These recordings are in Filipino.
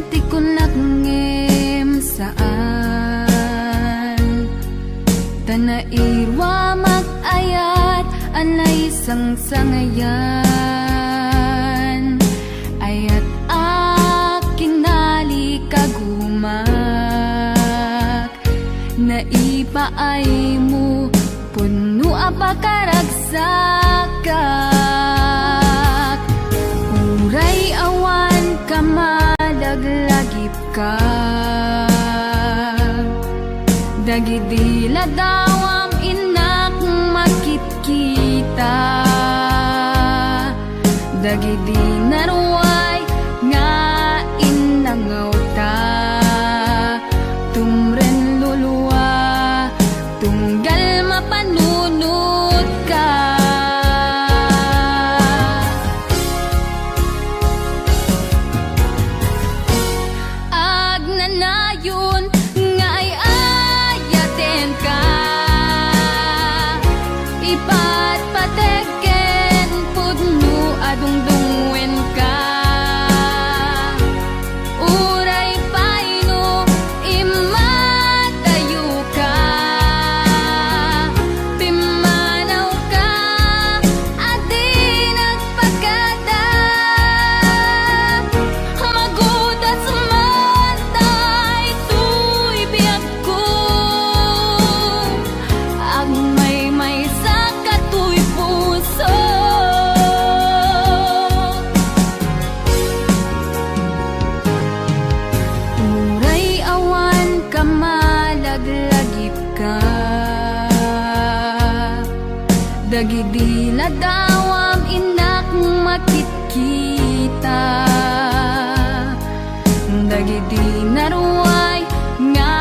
ti kunakngem saan tanairwa magayat anay sangsangayan ayat akinali kagumak naipaay mo puno apakaragsakat uray awan kamadaglagip ka dagidila dawam inak makitkita dagidi naruay nga inangaw ta tumren luluwa tunggal mapanunod ka agnanayon nga ay ayaten ka ipatpateken pudno adungdungwen ka uray paino imatayo ka pimanaw ka adi nagpagada magudas man tay tuy biyak ko agmay may sa katuy puso uray awan kamalaglagip ka dagidi na dawam inak makitkita dagidi naruay nga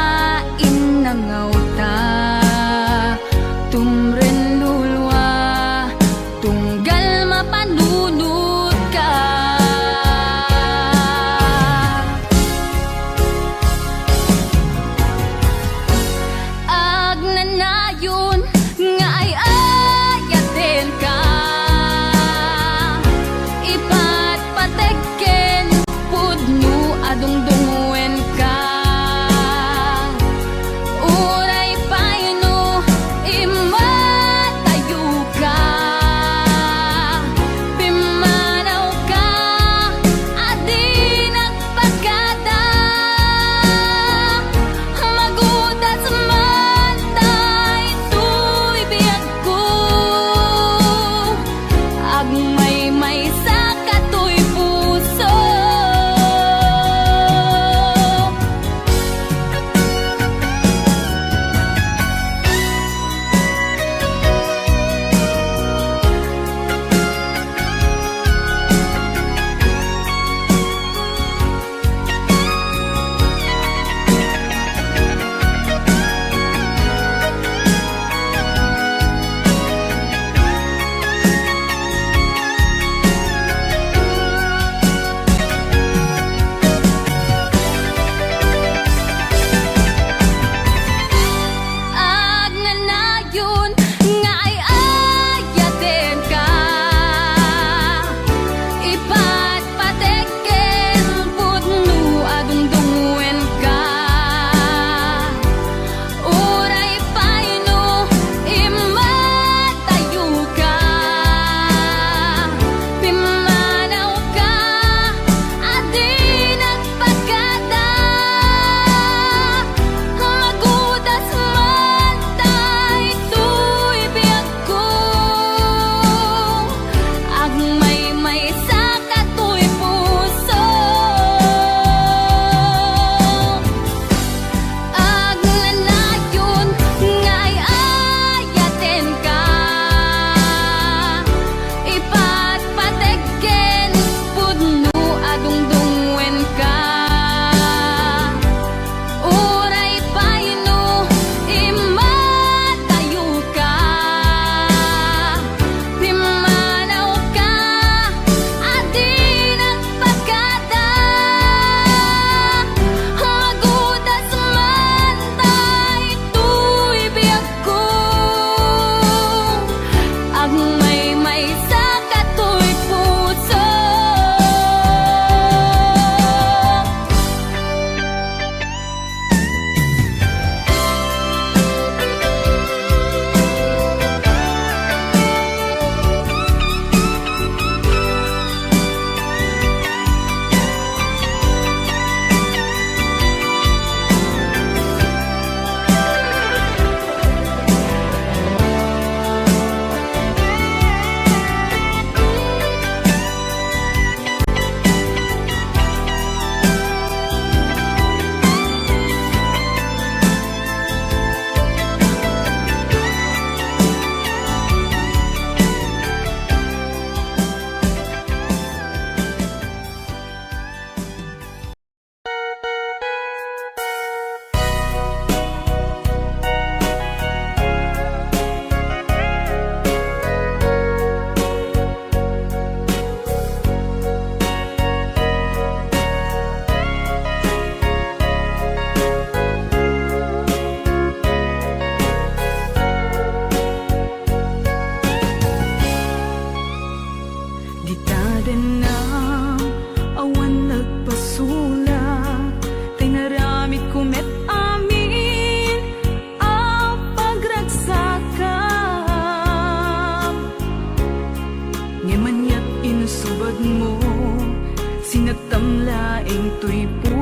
inangaw ta tumren lulwa tunggal mapanunod ka agnanayon nga ay ayaten ka ipatpateken pudno adungdungwen ka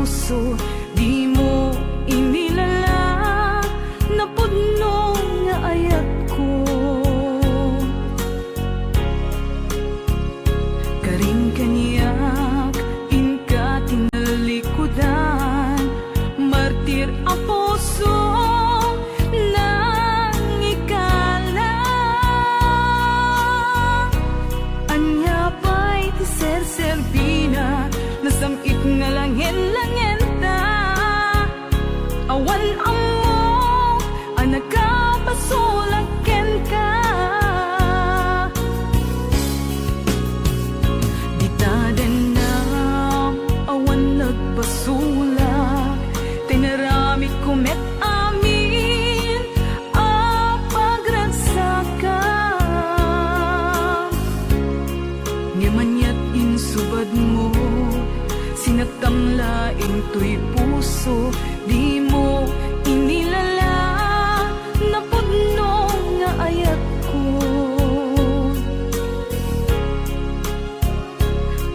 puso, di mo inilala, napudno nga ayat ko. Karing kaniyak, inka tinalikudan, martir ang puso nang ikalang. Anya pa'y ti ser-serbina, nasamit nga langin-langin ta. Awan amo, anak ka pasulaken ka. Di taden na awan nagpasulak, tinaramit ko met amin a pagragsakan. Ngamanyat insubad mo, sinagtamlaing to'y puso, di mo inilala, napudno nga ayat ko.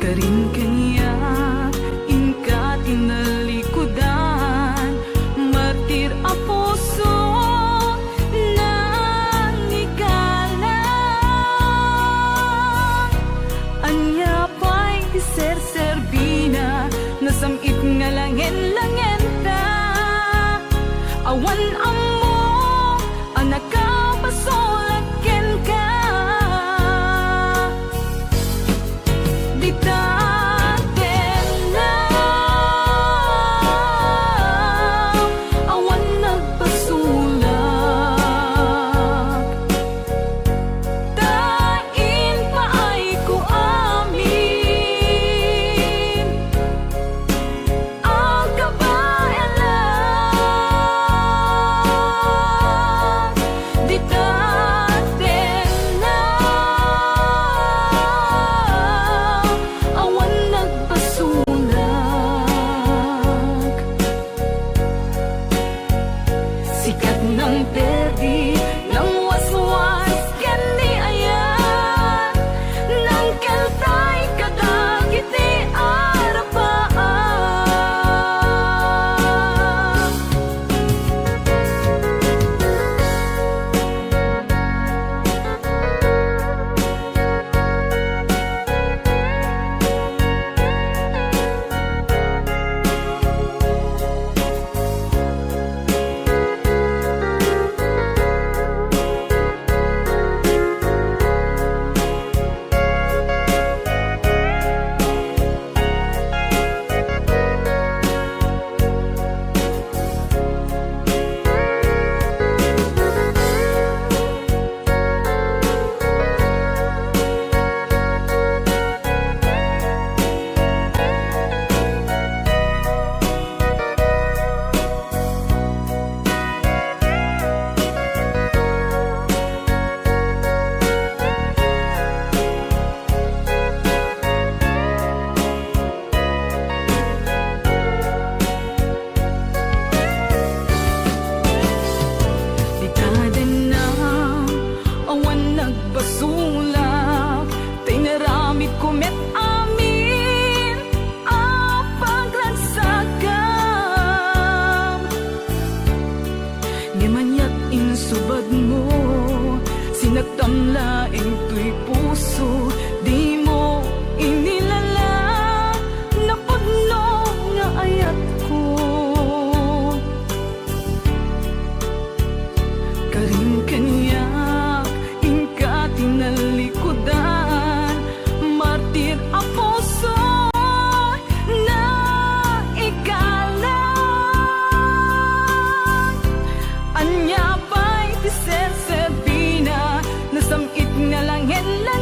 Karing kaniyak, inka tinalikudan, martir a puso nang ikalang. Anya pa'y ti ser-serbina, nasamit nga langin-langin ta. Awan amo, anak ka pasulaken ka. Di taten na awan nagpasulak, tain pa ay ko amin ang kabaelan. Di taten na awan nagpasulak, sikat ng perdi ng waswas ken ni ayan, nang keltay kadagiti arapaan. Di taden na awan nagpasulak, tinaramit ko met amin a pagragsakan. Ngamanyat insubad mo, sinagtamlaing to'y puso, di mo inilala, napudno nga ayat ko. Karing kaniyak, inka tinalikudan, martir a puso na ikalang. Anya pa'y ti ser-serbina, nasamit nga langin-langin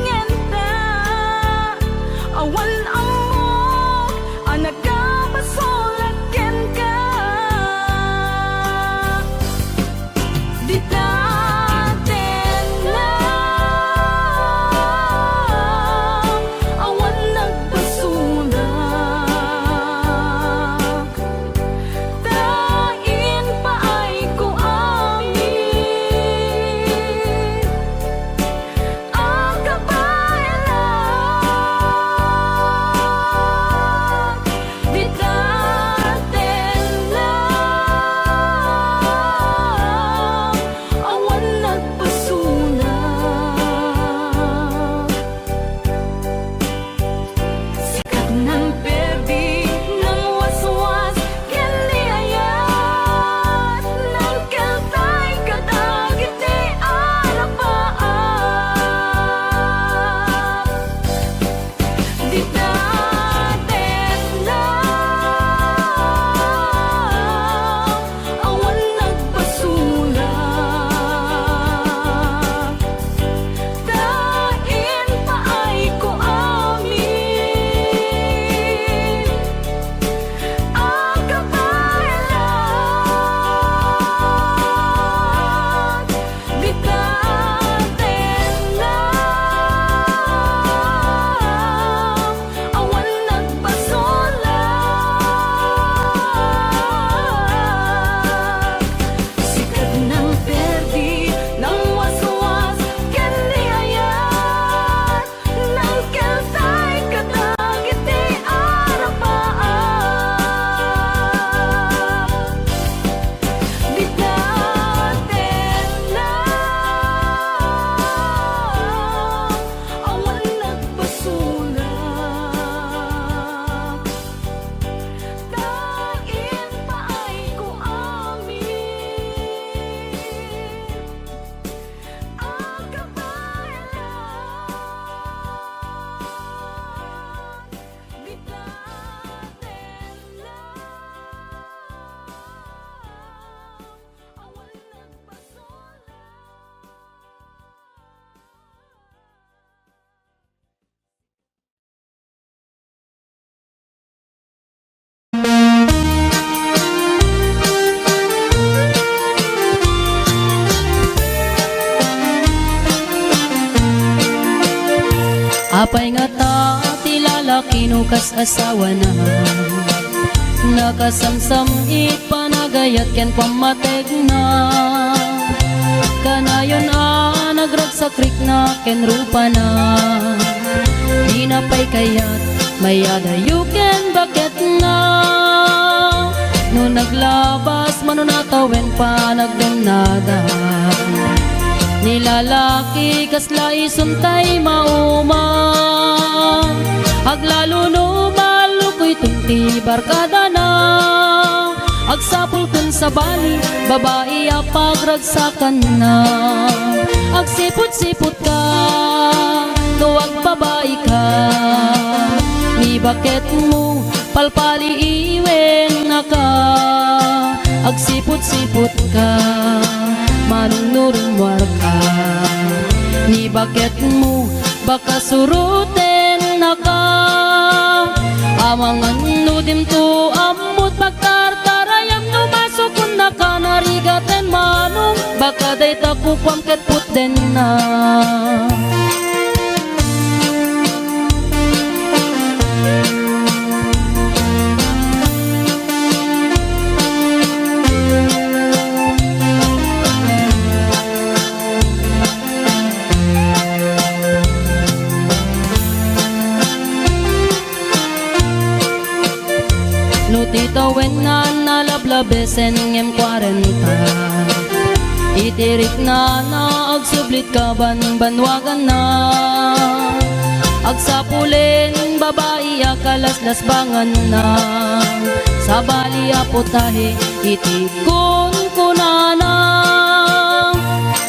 lalaki no kas asawa na. Nakasamsam panagayat ken pamatek na. Kanayon nagragsakrik na ken rupa na. Di na pa'y kayat mayadayo ken bakit na. No naglabas manunatawen pa nagdunada. Nilalaki kasla isuntay mauma. Aglalo no malukoy tunti barkada na. Agsapul kun sa bali, babae pagragsakan na. Agsipot-sipot ka, tuwag babae ka. Ni bakit mo palpali iwen na ka. Agsipot-sipot ka, manunurumwar ka. Ni bakit mo baka suruten na ka. Amangan nudim to amot pagtartarayam no masukun na ka narigaten manong baka day takukwam ket puten na. Titawen na nalablabesen ngem 40. Itirik na agsublit ka banwagan na. Agsapulin babae akalaslas bangan na. Sa bali aputahe itikon kunana.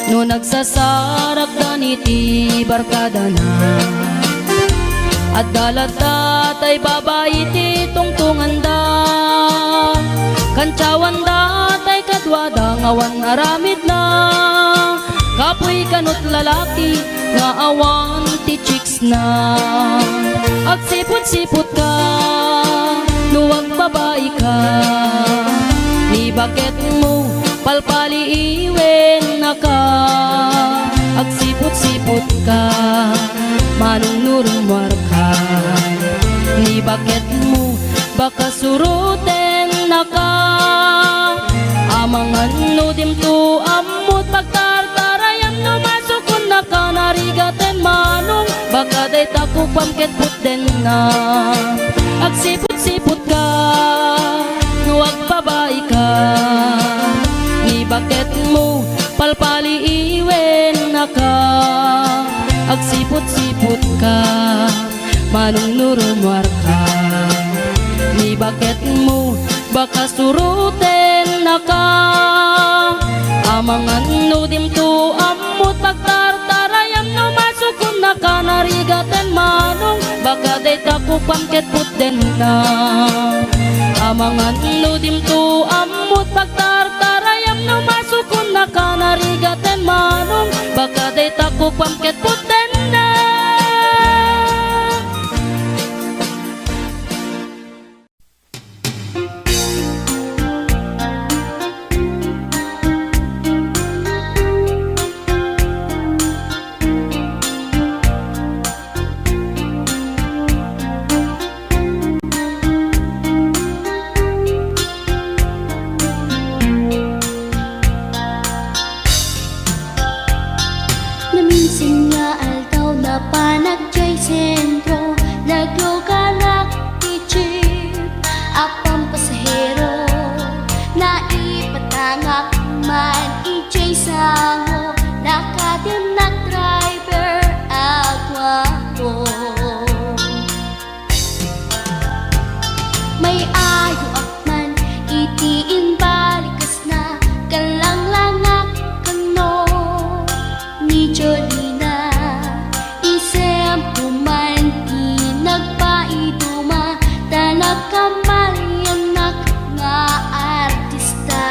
No nagsasarak daniti barkada na. At dalata tay babae ti tungtungan da. Kantsawan da tay kadwada ngawan aramid na. Kapoy kanot lalaki nga awan ti chicks na. Agsipot-sipot ka, luwag babae ka. Ni bakit mo palpali iwen na ka. Agsipot-sipot ka, manunurumwar ka. Ni bakit mo baka suruten na ka. Amangan nudim to amot pagtartarayam no masukun na ka narigaten manong baka day takupam ket puten na. Agsipot-sipot ka, nuwag babae ka. Ni bakit mo palpali iwen na ka. Agsipot-sipot ka, manunurumwar ka. Ni bakit mo baka suruten na ka. Amangan nudim to amot pagtartarayam no masukun na ka narigaten manong baka day takupam ket puten na. Amangan nudim to amot pagtartarayam no masukun na ka narigaten manong baka day takupam ket puten na. Naminsan nga aldaw na panagjay sentro. Nagluganak ti jeep apang pasahero. Naipatangak man ijay sango. Nakadinak driver agwapo. May ayo akman itiin balikas na. Kalang-langak kano ni Jolina. Isem pumanti nagpaiduma. Tanag kamalyanak nga artista.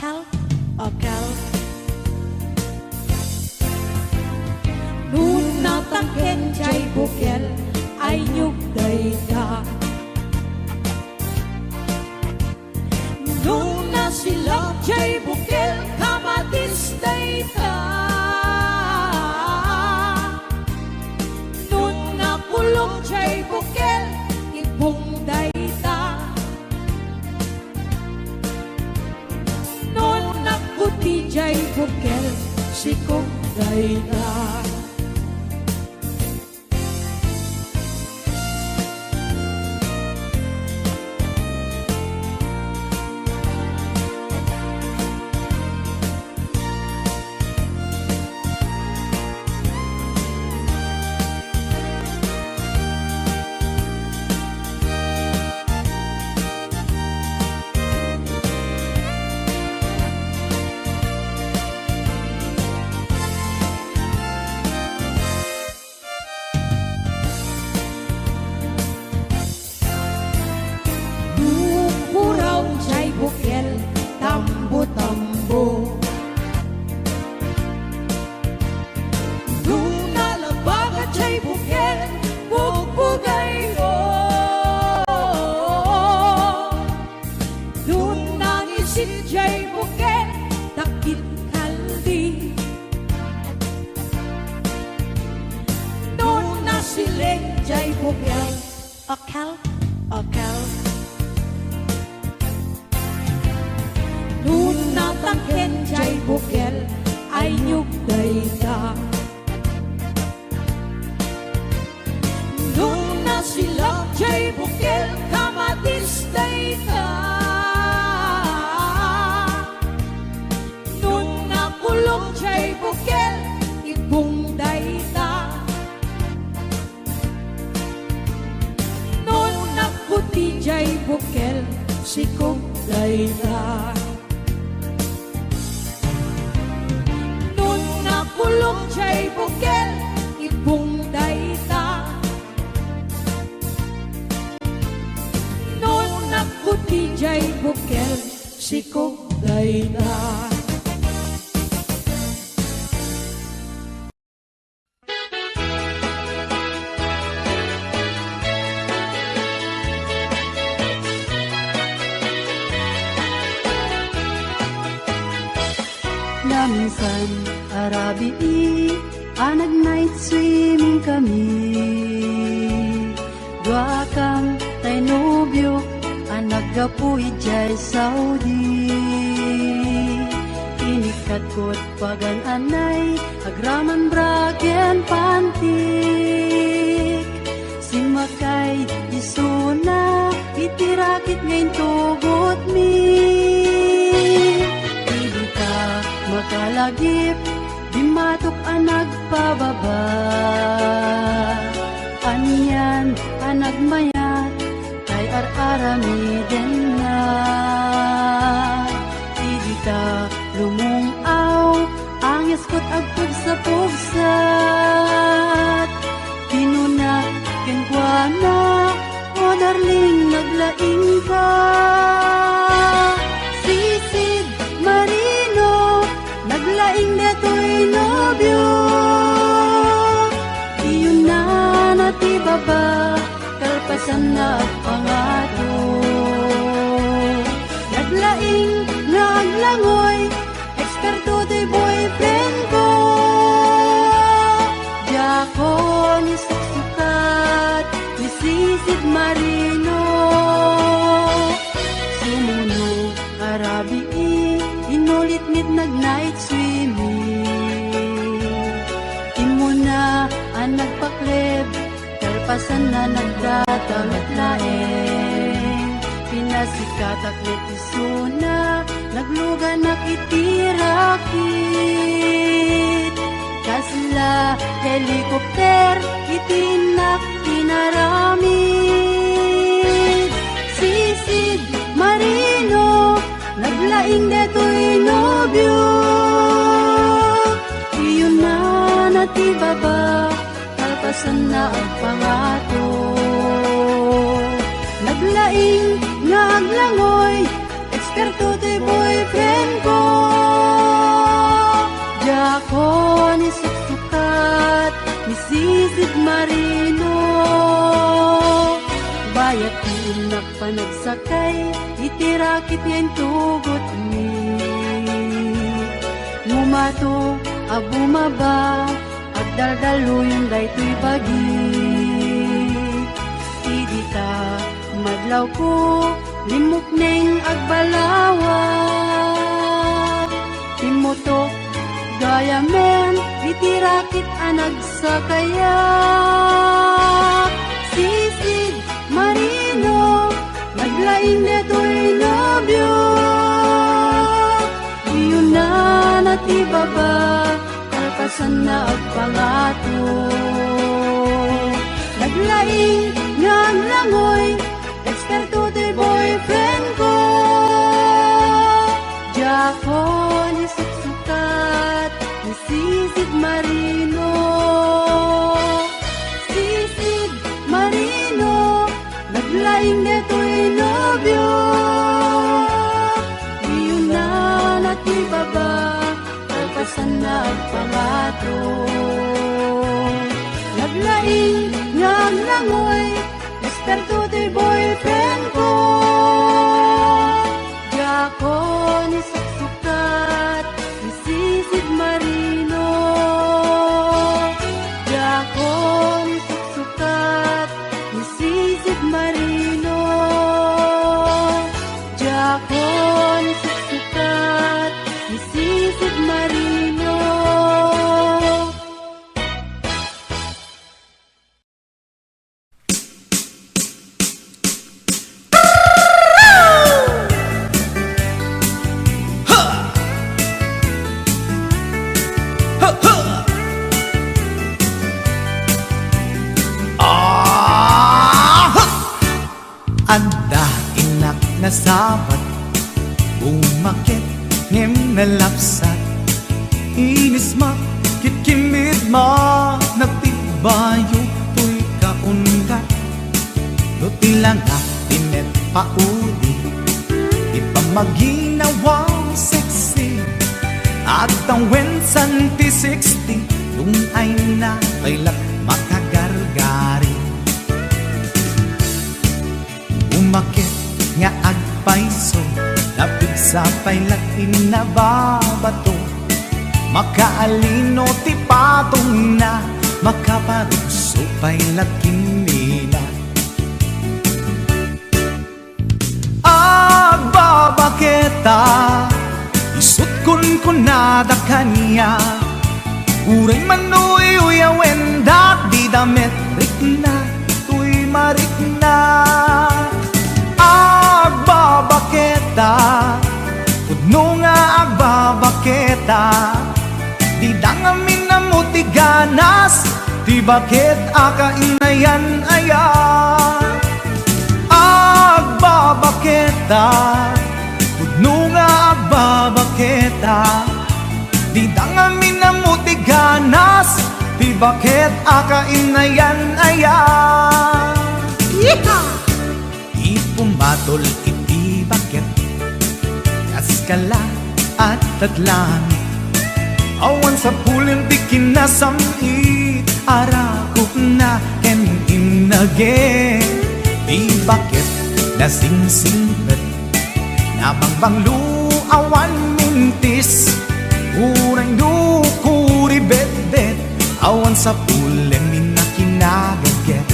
akal, akal. Nun natangken jay bukel ay nyugday ka. Nung nasilap jay bukel kamatistay ka. Nung nakulong jay bukel ibungday ta. Nung nakuti jay bukel sikugday ta. Akal, akal. Nung natangken jay bukel ay nyugday ka. Nung nasilap jay bukel kamatistay ka. Nung nakulong jay bukel ibungday ta. Puti jay bukel sikugday ta. Nung nakulong jay bukel ibungday ta. Nung naputi jay bukel sikugday ta. Minsan arabi anag night swimming kami. Dua kang tay nobyo anag gapuy jay Saudi. Inikat ko't pagan anay agraman bragen pantik. Simakay isuna itirakit ngayon tugot mi. Makalagip, di matok ang nagpababa. Aniyan ang nagmayat, kay ar-arami din na. Di ta lumungaw, ang yaskot agpag sa pugsat. Tinunak, kenkwana, o darling naglaing ka. Sisid, Marino, naglaing deto'y nobyo. Iyon na natibaba, kalpasan na pangato. Naglaing, naglangoy, eksperto to'y boyfriend ko. Diyako ni suksukat, ni Sisid Marino. Sumunog arabi inulit-nit nag-night swimming. Imo na ang nagpakleb, kalpasan na nagdatamit laeng. Pinasikat aklit isuna, nagluga nakitirakit. Kasla helikopter, itinak pinaramid. Sisid Marino, naglaing deto'y nobyo. Iyon na natibaba, kalpasan na ang pangato. Naglaing nga aglangoy, Desperto to'y boyfriend ko. Jako ni suksukat, ni sisid marino. Bayat inak panagsakay, itirakit niya yung tugot ni. Ngumato, abumaba, agdaldalo yung daytoy pagi. Idita, madlaw ko, limok neng agbalawa. Timoto, gaya men, itirakit anag sa kaya. Sisid, marino, naglaing neto'y nobyo. Iyon na natibaba, kalpasan na agpangato. Naglaing nga ang langoy, desperto to'y boyfriend ko. Jako ni suksukat, ni sisid marino. Sisid marino, naglaing neto'y nobyo. Iyon na natibaba, kalpasan na agpangato. Naglaing nga ang langoy, desperto to'y boyfriend ko. Jako ni suksukat, ni sisid marino. Jako ni suksukat, ni sisid marino. Jako ni suksukat, ni sisid marino. Anda inak na sabat, umakit ngem na lapsat. Inis ma, kitkimid ma, nagtibayo to'y kaungat. Lutilang tinet pauli, ipamaginawang sexy. At ang wensan ti 60, yung ay na kailak makagargari. Umakit nga agpaiso, napig sa pailat inababato. Makaalino ti patong na, makaparuso pailat kinila. Agbabaketa, isut kun kunada kanya. Uray manoy uyawenda, di damit rikna, tuy marikna. Agbabaketa, udno nga agbabaketa. Di dangamin na mo ti ganas, ti bakit akainayan aya. Agbabaketa, udno nga agbabaketa. Di dangamin na mo ti ganas, ti bakit akainayan aya. Yeehaw! Ipumatol iti bakit, kaskala at tadlangit. Awan sa pulin di kinasamit, arakok na ken inage. Di bakit nasingsingpet, nabangbanglu awan mintis. Urang dukuri bet-bet, awan sa pulin minakinagaget.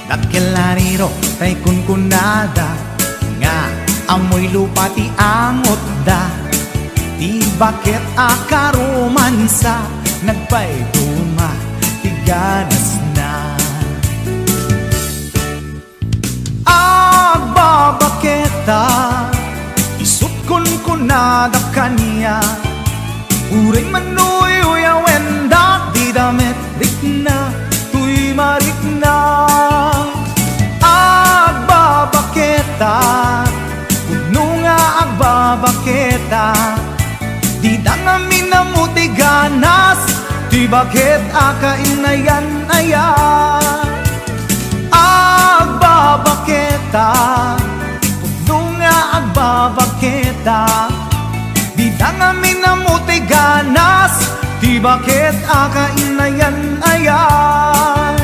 Nagkilariro tay kunkunada, nga amoy lupa ti amot da. Di bakit akaromansa, nagpayduma ti ganas na. Agbabaketa, isut kunkunada kanya. Uray manoy uyawenda, di damit rikna, tuy marikna. Agbabaketa, udno nga agbabaketa. Di dangamin na mo ti ganas, di bakit akainayan aya. Agbabaketa, agbabaketa di dangamin na mo'y ganas di bakit akainayan ayan.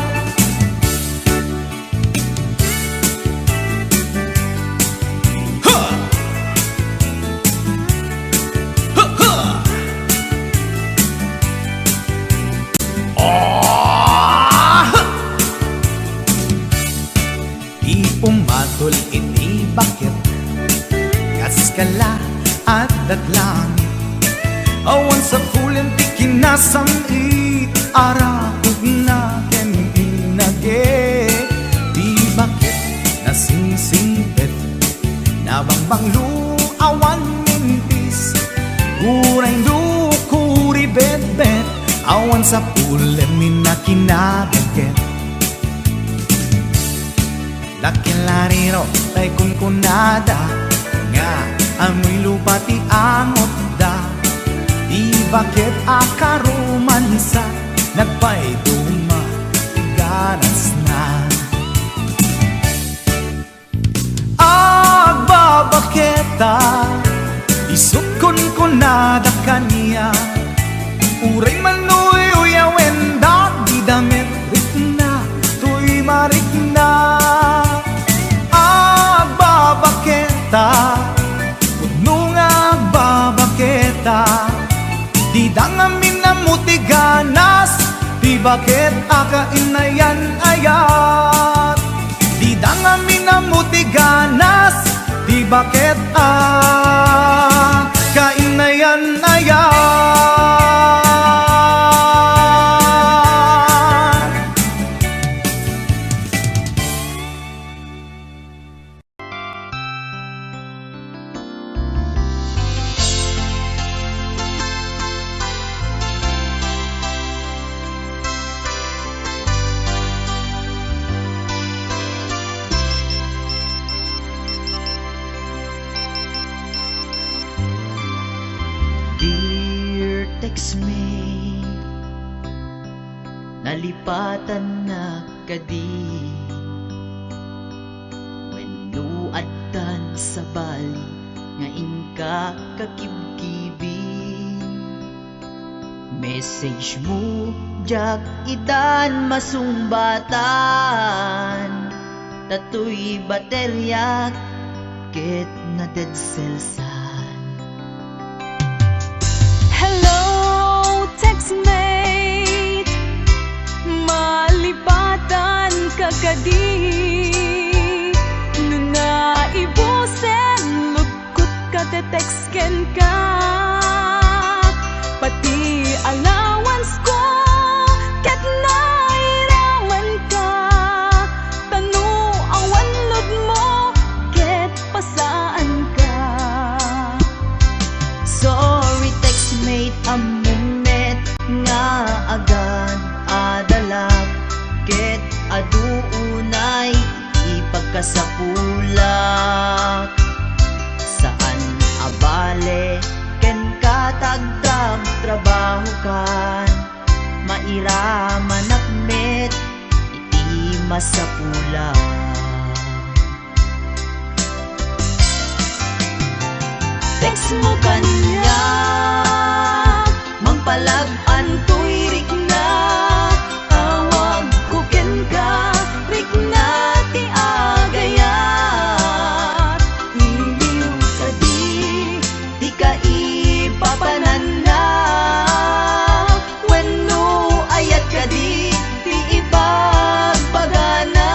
Di pumatol iti bakit kaskala at daglangit awan sa kulim ti kinasam i arakog na ken inage di bakit nasingsingpet nabangbang luawan mintis kuray lukuri bet-bet awan sa kulim na kinabagket lakilariro tay kunkunada nga amoy lupa ti angot da di bakit akarumansa nagpaiduma ganas na agbabaketa isut kunkunada kaniya uray manuy uyawen da di damit rikna tuy marikna agbabaketa puno nga agbabaketa di dangamin na mo'y ganas di bakit akainayan ayat di dangamin na mo'y ganas di bakit akainayan ayat. Dear textmate, nalipatan na kadi wenno addan sa bali nga inka kakibkibi message mo jak idan masumbatan tatoy baterya ket na dead cells. Hello, textmate, malipatan ka kadi nuna ibusen lukot ka te-textken ka pati allowance ko ket nairaman ka tanu awan lod mo ket pasaan ka. Sorry textmate amumet nga agad adalag ket aduunay ipagkasapulak saan abale ken katagdag trabaho kan mairaman akmet iti masapulak. Text mo kanya mangpalag-an tuy rikna awag kuken ka rikna ti agayat iliw kadi di ka ipapanan na wenno ayat kadi ti ipagpagana.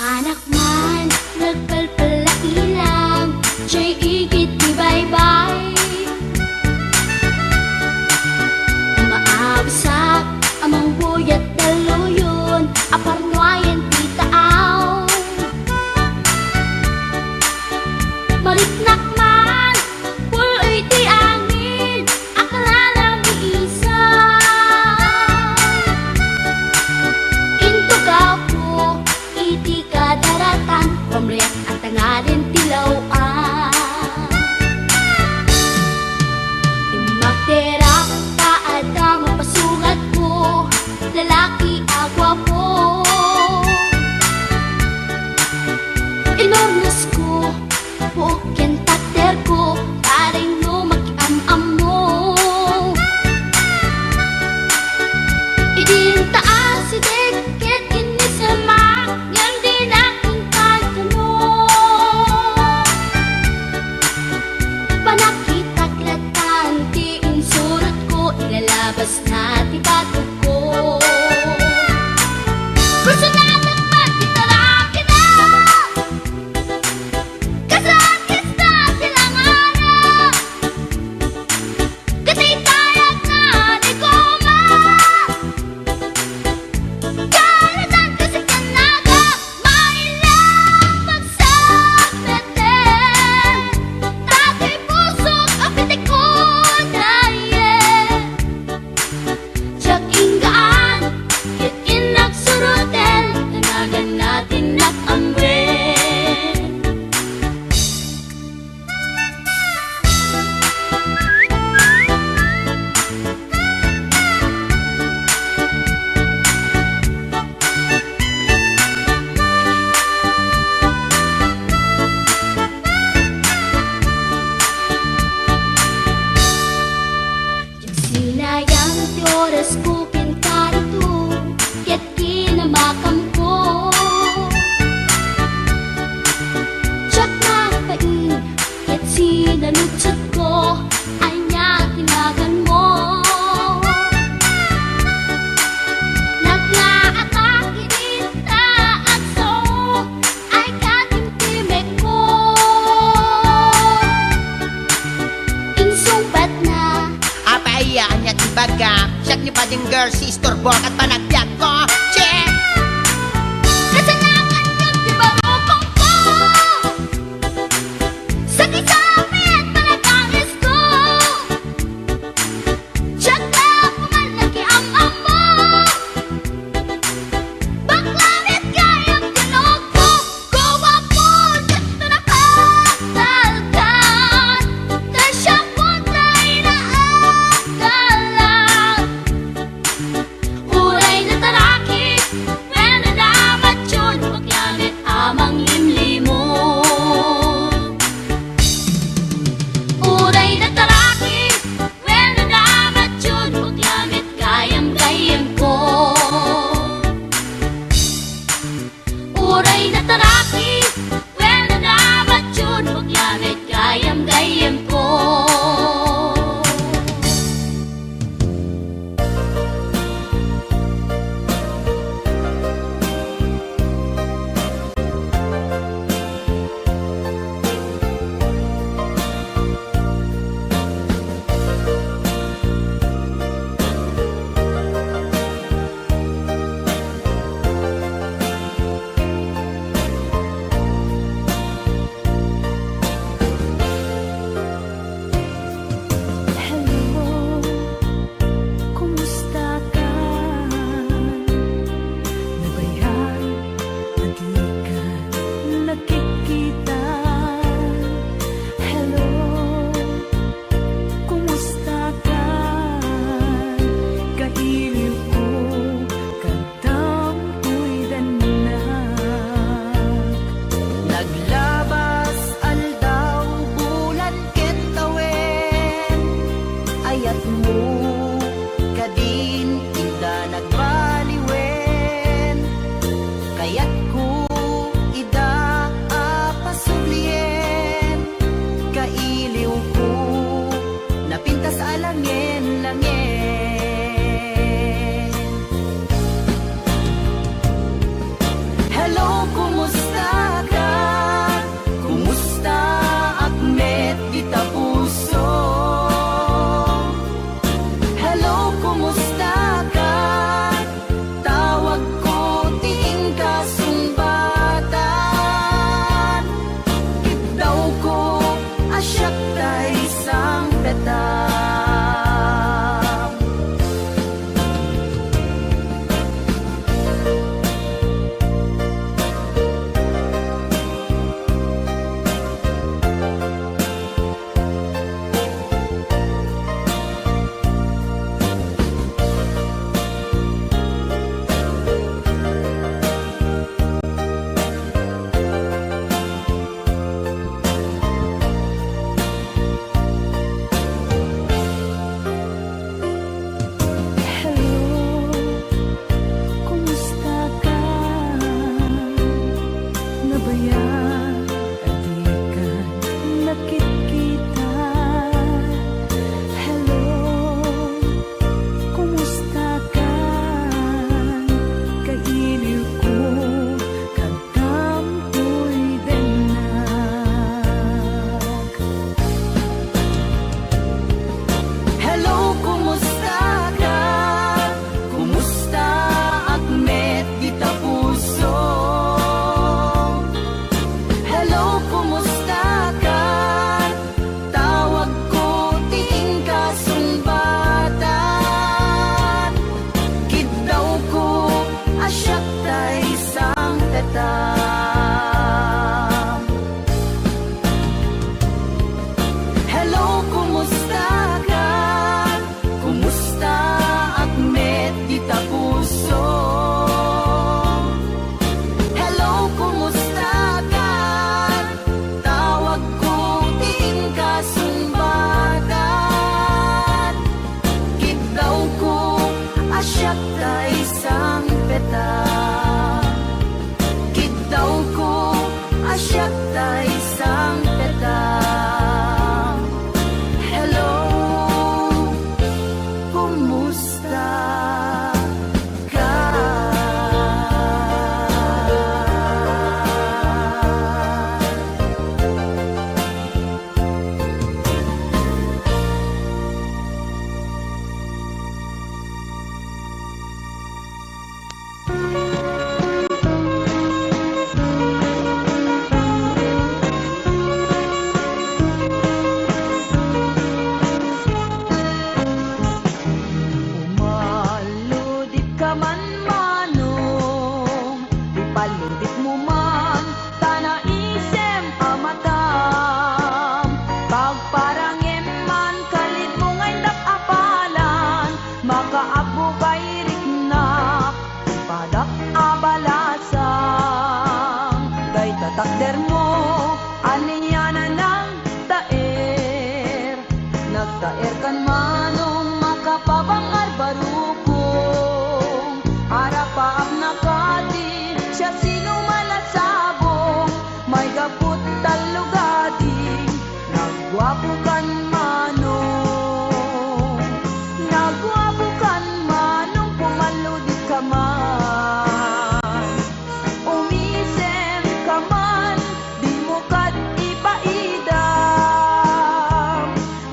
Anak man, nagpalpalaki lang, siya'y igit di bye-bye. Umaawasak, amang buyat daluyon, aparnuayan titaaw. Maliknak man, puloy di angin, akala isa. Into ka po, iti ka daratan, pamriyak at tangarin tilawaan. Magterak ka at ang mapasugat ko, lalaki agwa po. Enormous ko, bukin tater ko, paring no makiam-am mo. Idin taas si deket inisamak, yan din aking kahitano. Panakitaklat ti insurat ko, ilalabas na ti batok ko. Gusto na naman itaraki na, kasakit na silanganan. Katitayag na di koma, karatan kasi kanaga, mailang pagsaknatin. Dati pusok apitik ko na Tiyak inggaan, kit inagsurutin, tanagan natin nakamrin. Sinayang ti oras ko pintarito, kaya't kinamakam ko. Tiyak na pain, kaya't sinalutsot ko, anya tinagan mo. Naglaatang inita at so, ay katimtimek ko. Insumpat na, Apayaan niya tibaga, siyak ni pading girl, si istorbok at panagbiag ko. Che! kasalanan yung di ba upang ko. Sa kisapit panagangis ko, tiyak na pumalaki ang amo. Baklamit kayang tinog ko, gawa po tiyak na nakatalkan. Kasya po tayo na akala. Uray na taraki, when nalamat yun, paglamit amang limlimo. Uray na taraki, when nalamat yun, paglamit kayam-kayam ko. Uray na taraki, when nalamat yun, paglamit kayam-kayam ko. umuman, tanaisem amatam. Pagparangem man kalit mo ngay apalan, makaagbo kay riknak, padak abalasan. Kay tatakder mo, aniyanan ng taer. Nagtaer kan manong makapabangar barukong. Harapaap na kati, siya sino man at sabong. May gaput talugati, nagwapo kan manong. Nagwapo kan manong, pumaludit ka man. Umisem ka man, di mo kat ipaidam.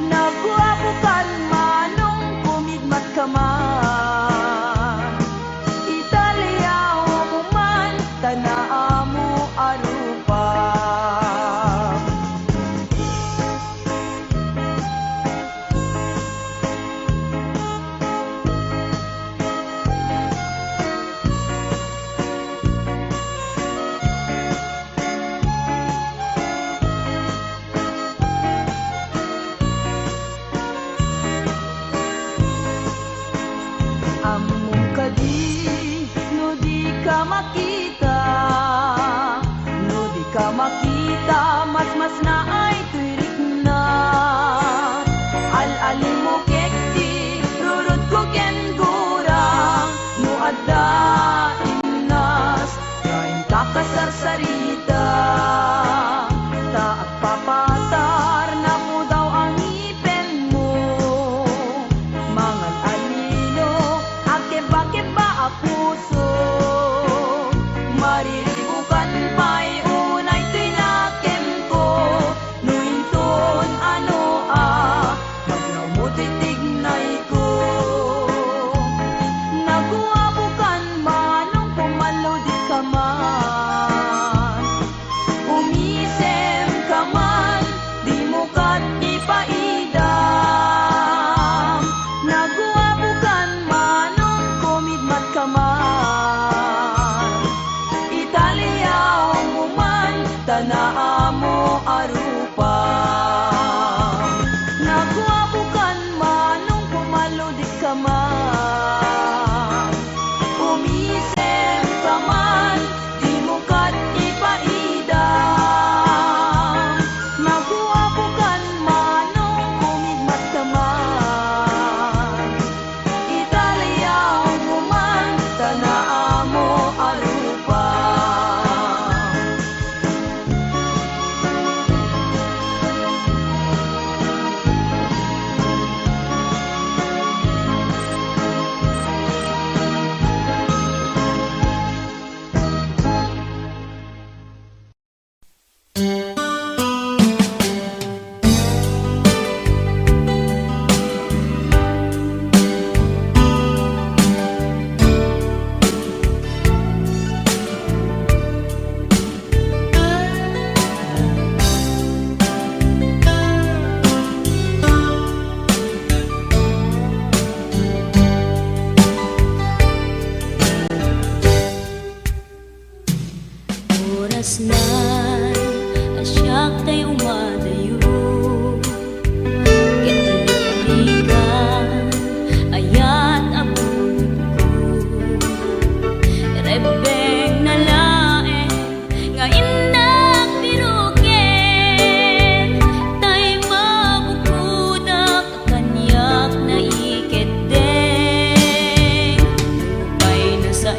Nagwapo kan manong, kumigmat ka man. Italiyaw mo man, tanaa mo arupa. Among kadi, no di ka makita. No di ka makita, mas na ay tuirik na. Al-ali mo kekti, rurut ko ken gurang. No adda imnas, kain kakasarsarita. Taat papatar na mo daw ang ipin mo. Mangal alino, akeba-keba a puso. Mariribukan pa'y unay tinakem ko. Nuinton ano maglaw mo titignay ko. Naguwabukan manong pumalo di ka man. Umisem ka man, di mo kat ipaidam. Naguwabukan manong kumidmat ka man. Italiyaw mo man, tanaa mo arupa. Naguwabukan manong pumalo di ka man. Umisem ka man, di mo kat ipaidam. Naguwabukan manong kumigmat ka man. Italiyaw mo man, tanaa mo arupa. Oras na asyak tayo umadayo. Kitlikan ayat abun ko. Rebeng na lae nga indak biruken. Tay mabukudak kanyak na iketeng. Lupay na sa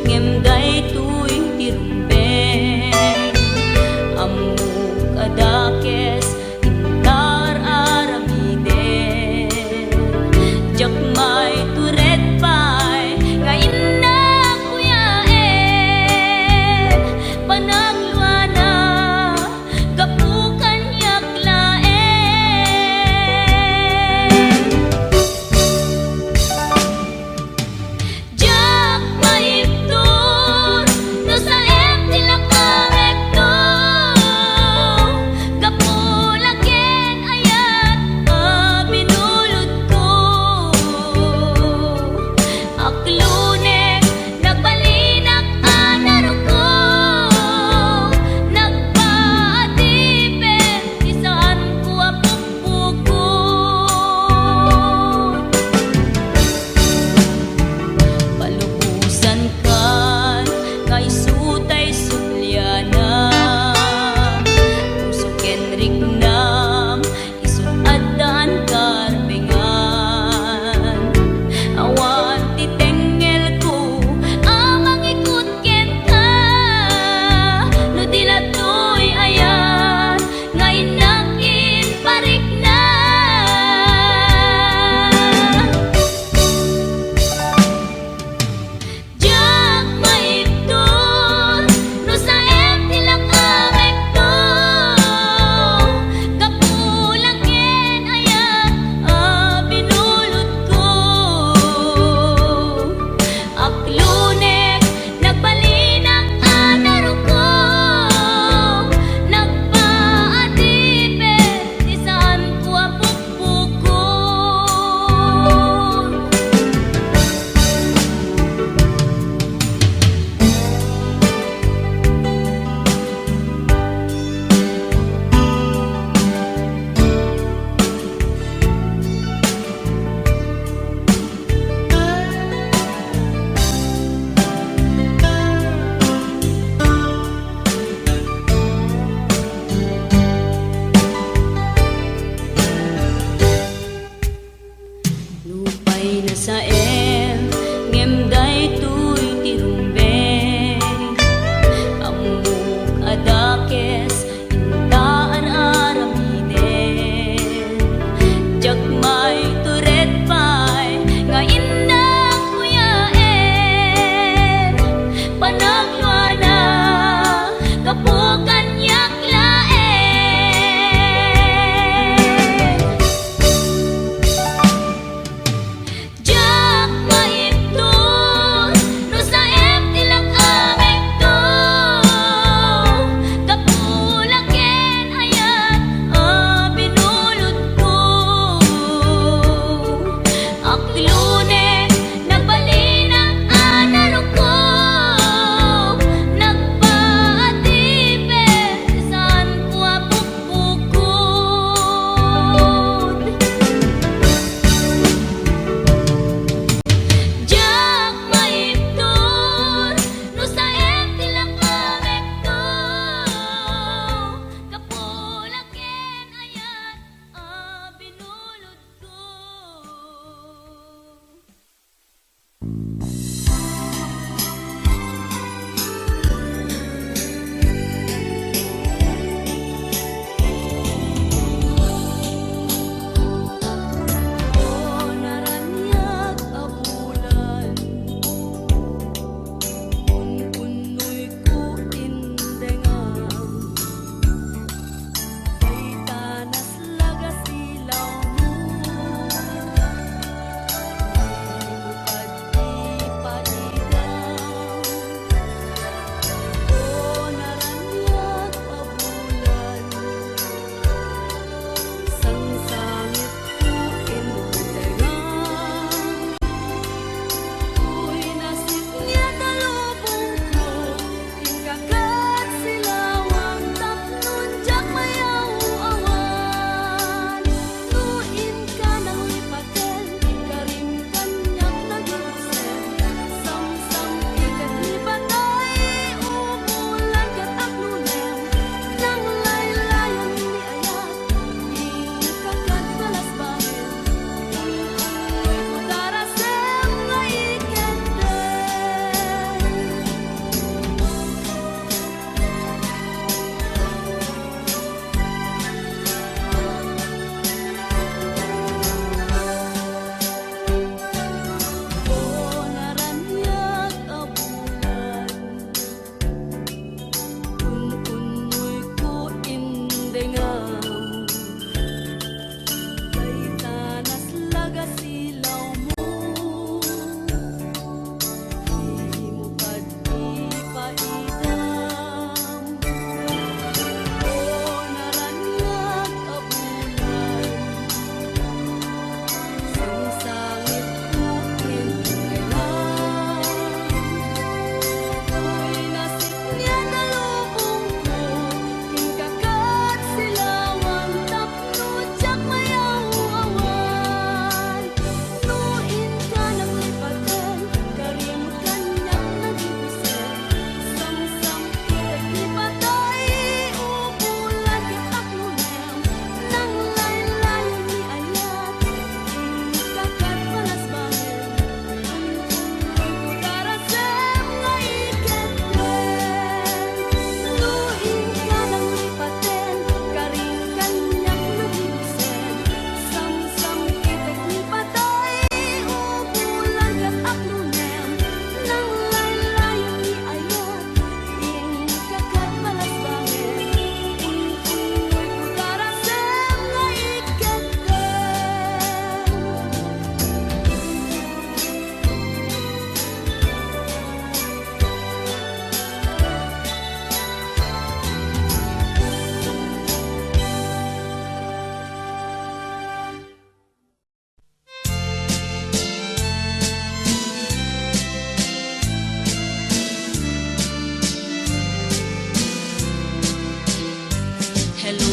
ngemday tuwing tirumbeng. Amuk ada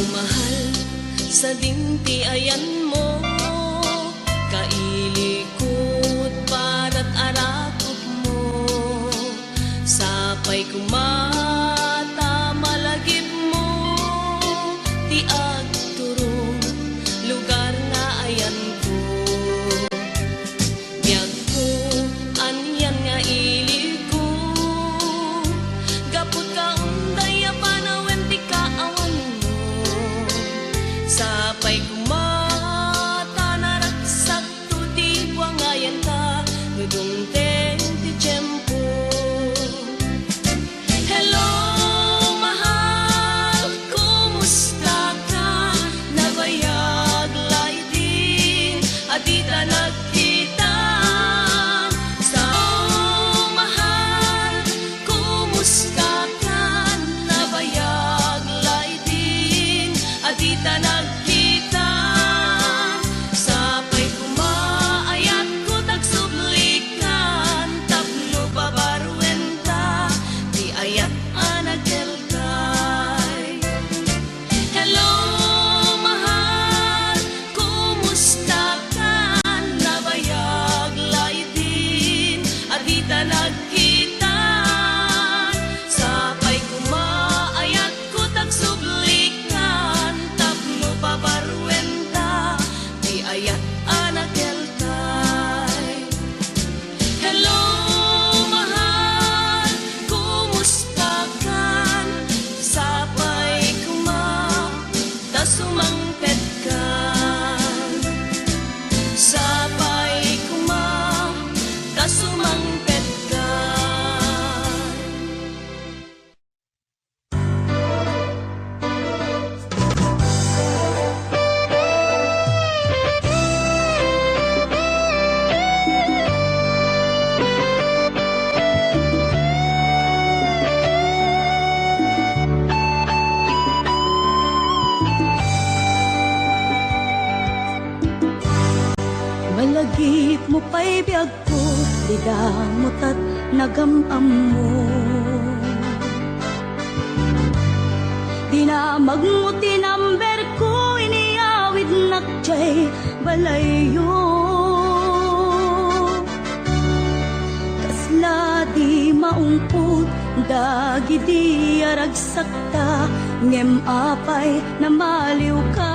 mahal sa dinti ayan mo, kailikot para't arakop mo, sapay kumata malagip mo, ti agturong lugar nga ayan ko. Biyag ko anyan nga ilig ko, gapot ka unday panawen ti kaawan mo, sapay kumata naraksak to di wangayan ka, nudungteng ti tiyempo. Hello, mahal, kumusta ka? Nabayag laydin, adita nagkita. Sa mahal, kumusta ka? Nabayag laydin, adita nagkita. Sapay kumaayat ko tagsublikan, tapno babaruenta, di ayat anagelkay. Hello, mahal, kumusta ka? Nabayag laydin, adita nagkita. Sapay kumaayat ko tagsublikan, tapno babaruenta, di ayat anagelkay. Hello, mahal, kumusta ka? Sapay kumata sumangpet ka. Sapay kumata sumangpet ka. Malagip mo pa'y biyag ko, di damot at nagamam mo. Dinamag mo tinamber ko, iniawid nakjay balayo. Kasla di maungput, dagi di aragsakta, ngem apay na maliw ka.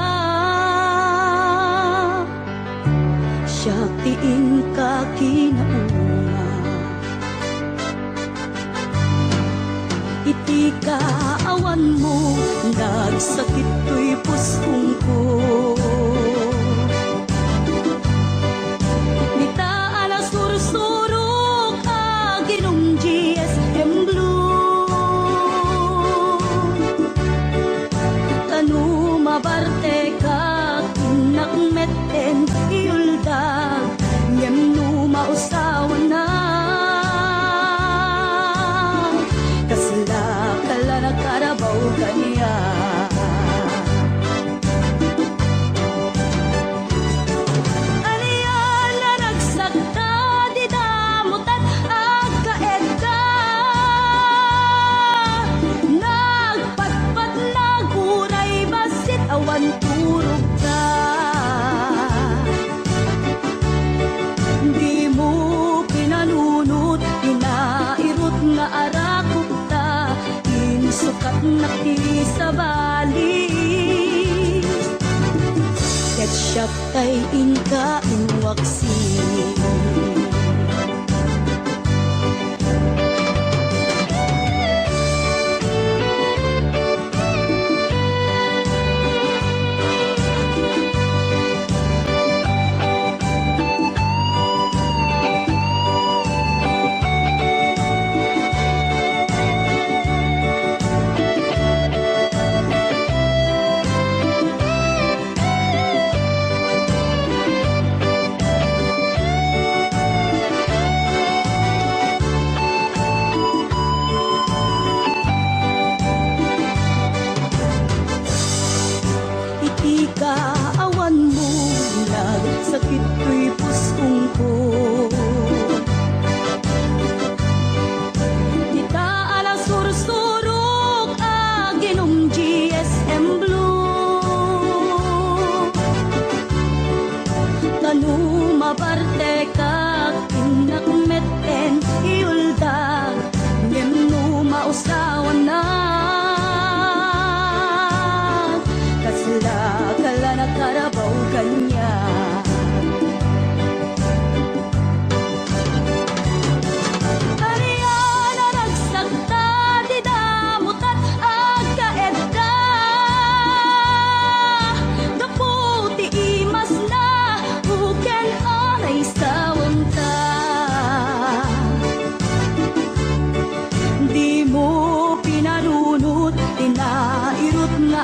Siyatiin ka kinauma, iti kaawan mo, nagsakit to'y pusong ko. Nitaan na sursurok ka, ginong GSM Blue. Tanu mabarte ka, kinakmeten iulda, ngem numausawan na. Kasla kala na karabaw kaniya. Aniya na nagsakta, di damutan agkaed ka. Nagpatpat naguray basit awan turog ka. Di mo pinanunot, inairot nga arakot ta, insukat na ti sa bali. Ketchup tay inka inwaksi.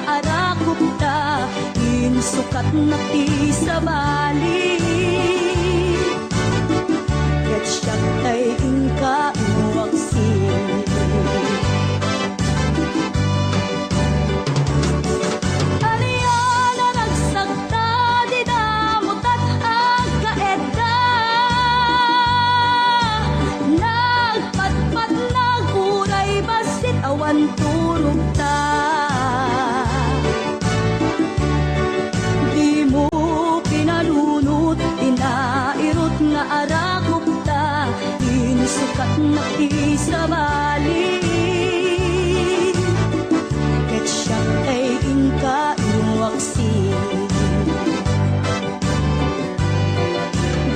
arakop ta, insukat na ti sa bali. Ket siyak tay ingka inuwaksin. Aliyana nagsagta, di damutat ang kaedda. Nagpatpat naguray basit awan turog ta. Di mo pinalunot, inairot nga arakop ta, insukat na ti sa bali. Ket siyak ay ingka inuwaksin.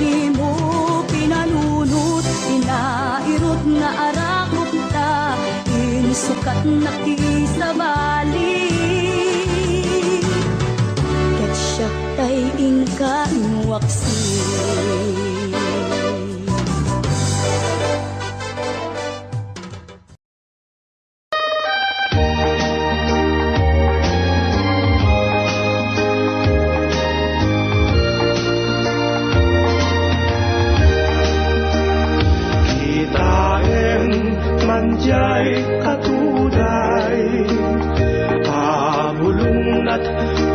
Di mo pinalunot, inairot nga arakop ta, insukat na ti sa bali. Ket siyak ay ingka inuwaksin. Kitaen manjay katuday, abulong at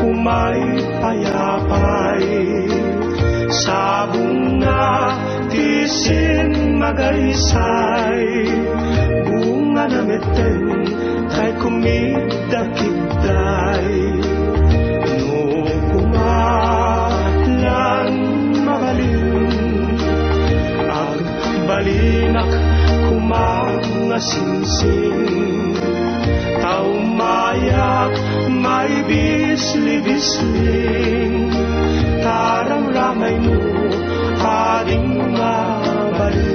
umay payapay. Sa bunga tisin magaysay, bunga na meteng kay kumidakitday. No kumalan mabalin, balinak kumangasinsing, taumayak may bisli-bisling, tarang ramay mo ading mabalin.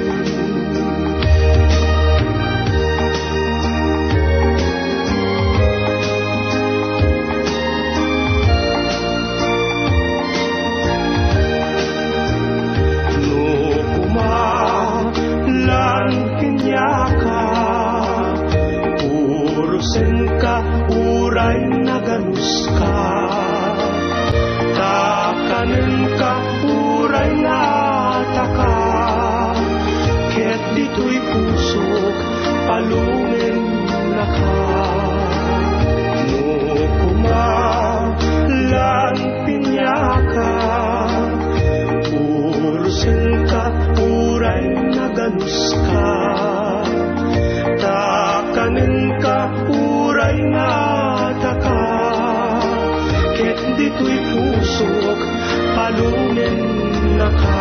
Uray na ganus ka, takanin ka, uray na taka. Ket dito'y pusok, palungin na ka. No kumalan pinyaka, urusin ka, uray na ganus ka. Takanin ka, uray na taka. Ket dito'y pusok, palungin na ka.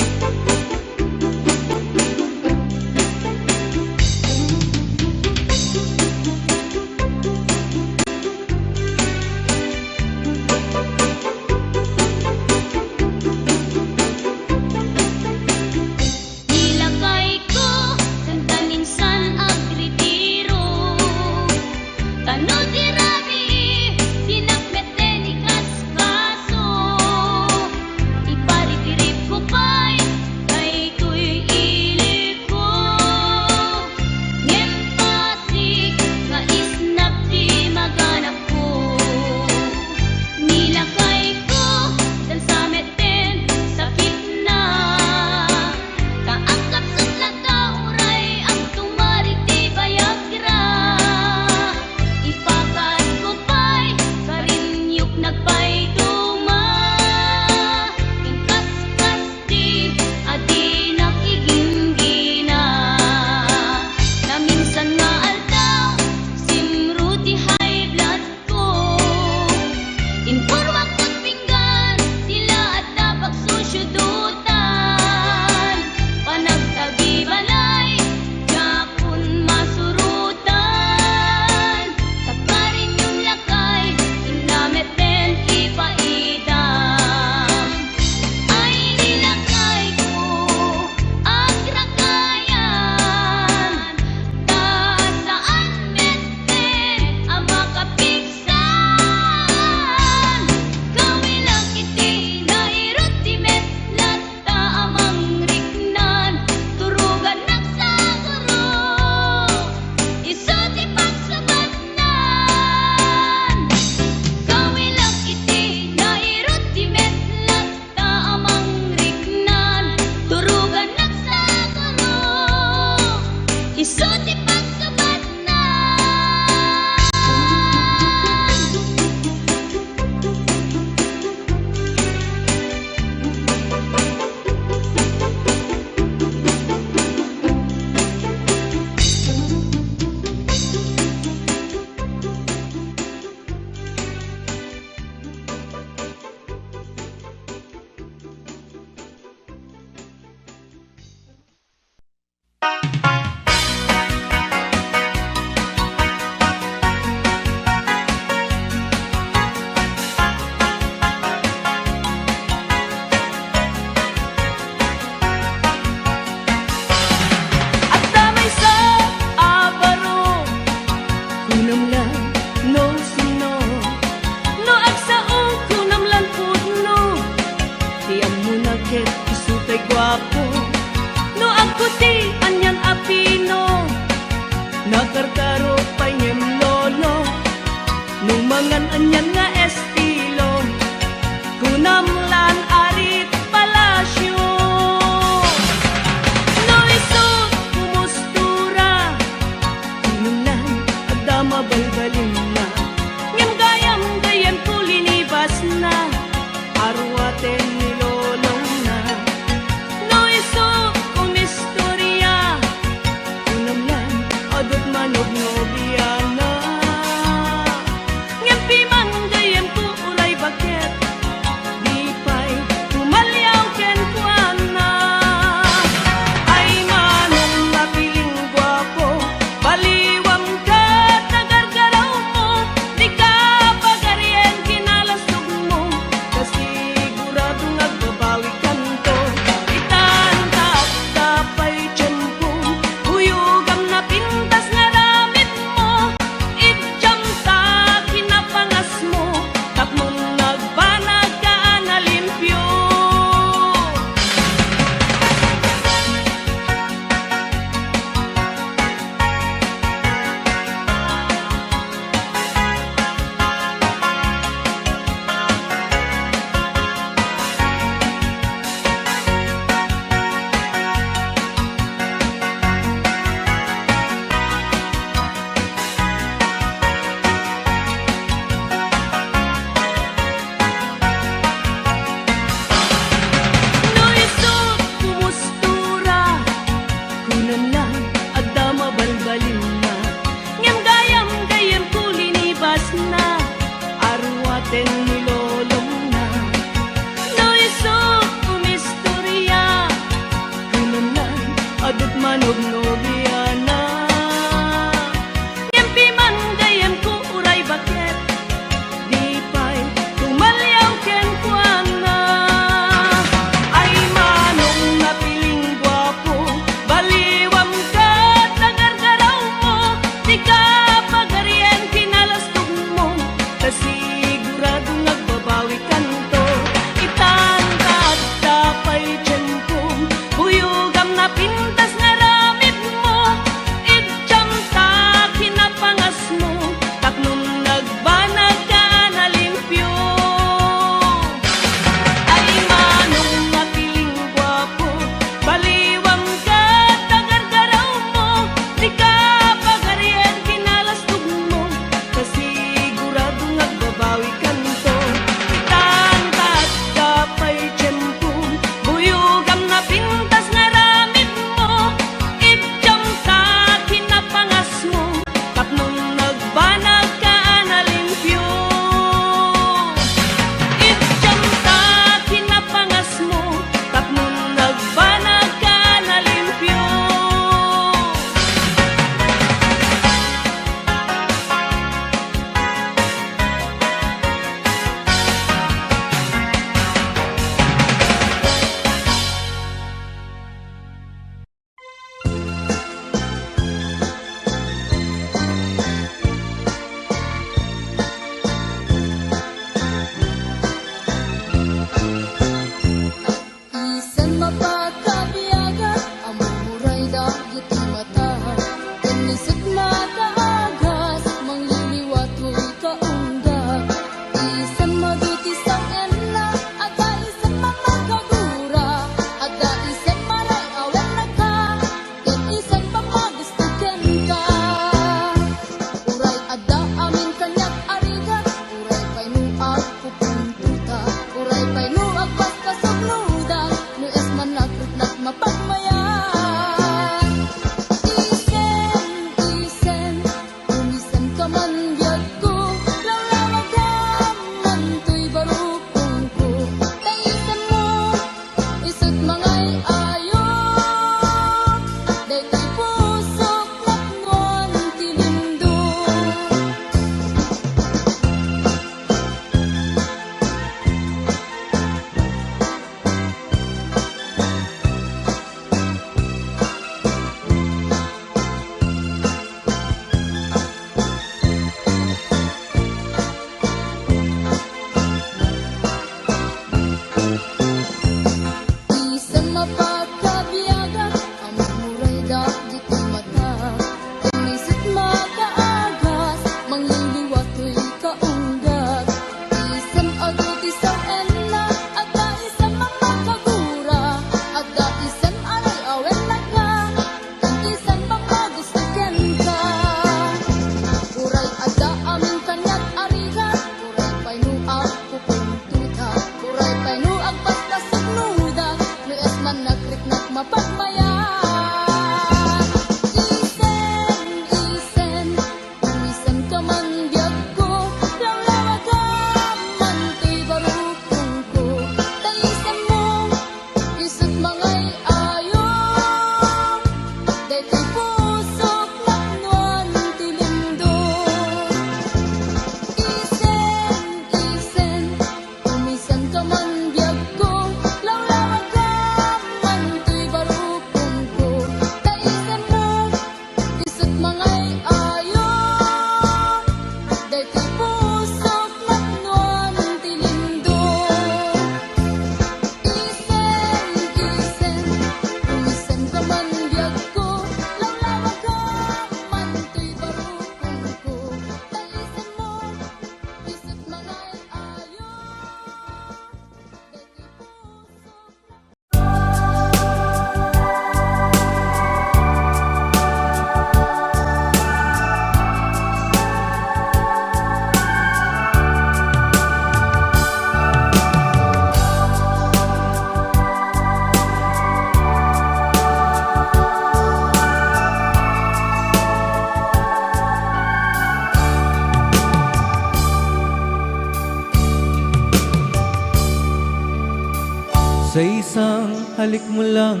halik mo lang,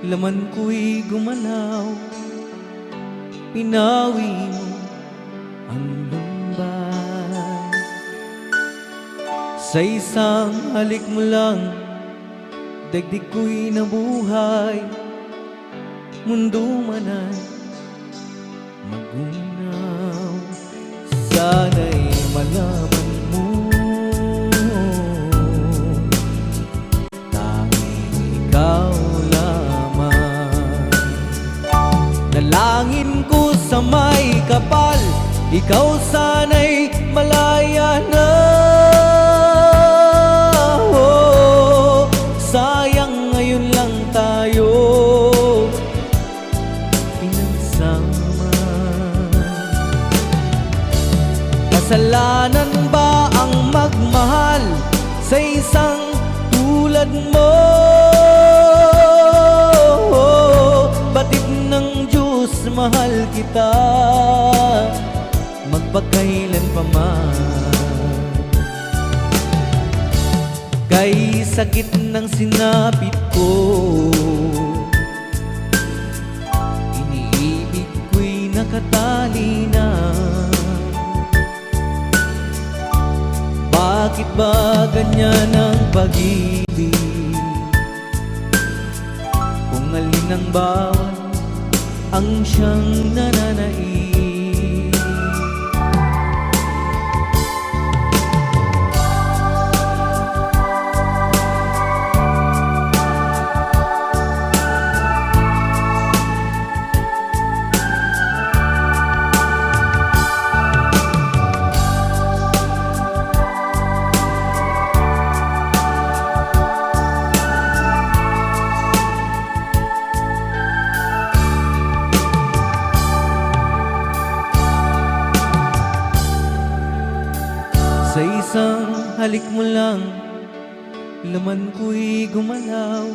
laman ko'y gumalaw. Pinawi mo ang lumbay. Sa isang halik mo lang, daigdig ko'y nabuhay. Mundo man ay magunaw. Sana'y malaman mo, tanging ikaw lamang. Nalangin ko sa may kapal, ikaw sana'y malaya na. Oh, sayang ngayon lang tayo pinagsama. Kasalanan ba ang magmahal sa isang tulad mo? Batid ng Diyos, mahal kita magpakailan pa man. Kay sakit ng sinapit ko, iniibig ko'y nakatali na. Bakit ba ganyan ang pag-ibig? Kung alin ang bawat ang siyang nananaig. Sa isang halik mo lang, laman ko'y gumalaw.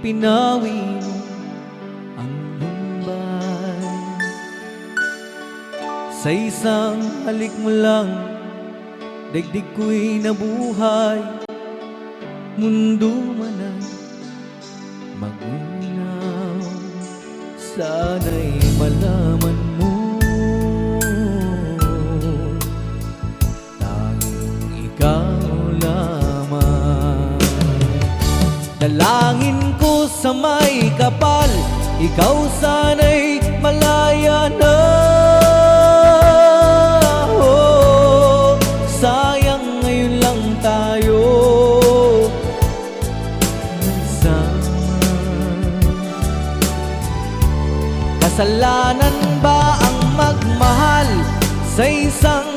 Pinawi mo ang lumbay. Sa isang halik mo lang, daigdig ko'y nabuhay. Mundo man ay magunaw. Sana'y malaman mo, dalangin ko sa may kapal, ikaw sana'y malaya na. Oh, sayang ngayon lang tayo nagsama. Kasalanan ba ang magmahal sa isang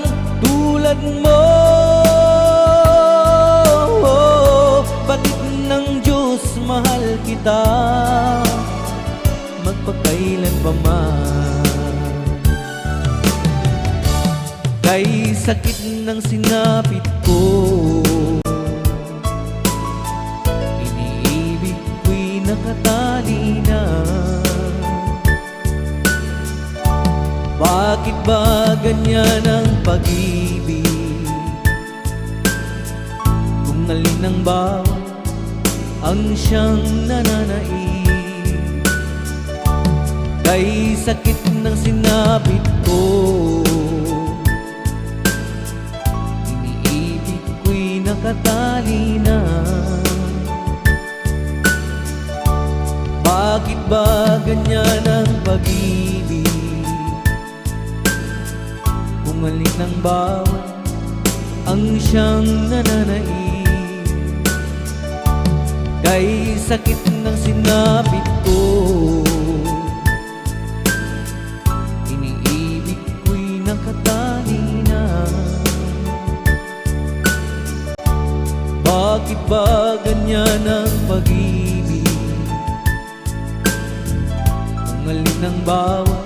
tulad mo? Batid ng Diyos, mahal kita magpakailan pa man. Kay sakit ng sinapit ko, iniibig ko'y nakatali na. Bakit ba ganyan ang pag-ibig? Kung alin ang bawat ang siyang nananaig. Kay sakit ng sinapit ko, iniibig ko'y nakatali na. Bakit ba ganyan ang pag-ibig? Kung alin ang bawat ang siyang nananaig. Kay sakit ng sinapit ko, iniibig ko'y nakatali na. Bakit ba ganyan ang pag-ibig? Kung alin ang bawat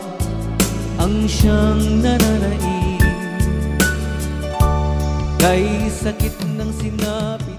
ang siyang nananaig. Kay sakit ng sinapit